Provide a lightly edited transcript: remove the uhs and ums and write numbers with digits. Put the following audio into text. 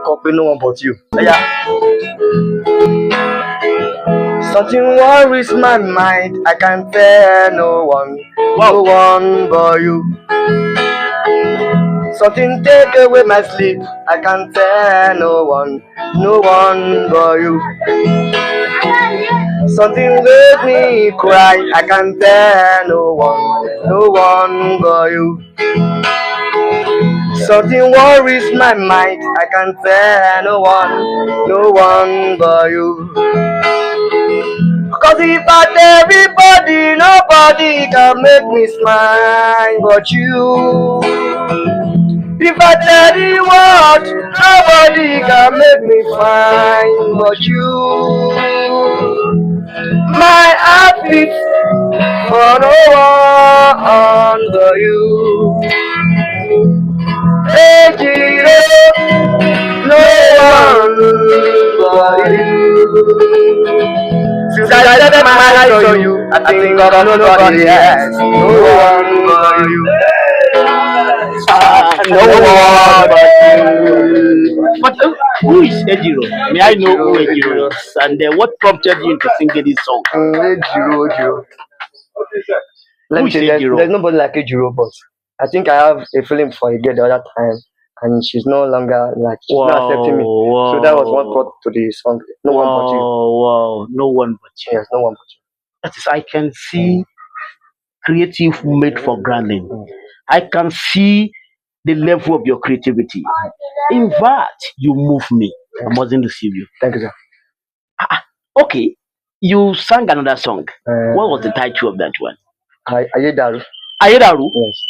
up with no one but you. Yeah. Something worries my mind. I can't tell no one, no one but you. Something take away my sleep. I can't tell no one but you. Something make me cry. I can't tell no one but you. Something worries my mind. I can't tell no one but you. Cause if I tell everybody, nobody can make me smile but you. If I tell the world, nobody can make me fine but you. My heart beats for no one but you. Hey, Giro, no one but you. Since I set my eyes on you, I think of nobody else. No one but you. No one but you. But who is Ejiro? May I know who Ejiro is? And what prompted you into singing this song? Ejiro. Let me Who is say, Ejiro? there's nobody like Ejiro, but I think I have a feeling for a girl the other time, and she's no longer like she's not accepting me. So that was what brought to the song. No one but you. Wow, no one but you. Yes, no one but you. That is, I can see creative made for grinding. I can see the level of your creativity. In fact, you move me. I mustn't deceive you. Thank you, sir. Okay, you sang another song. What was the title of that one? Ayedaru. Ayedaru? Yes.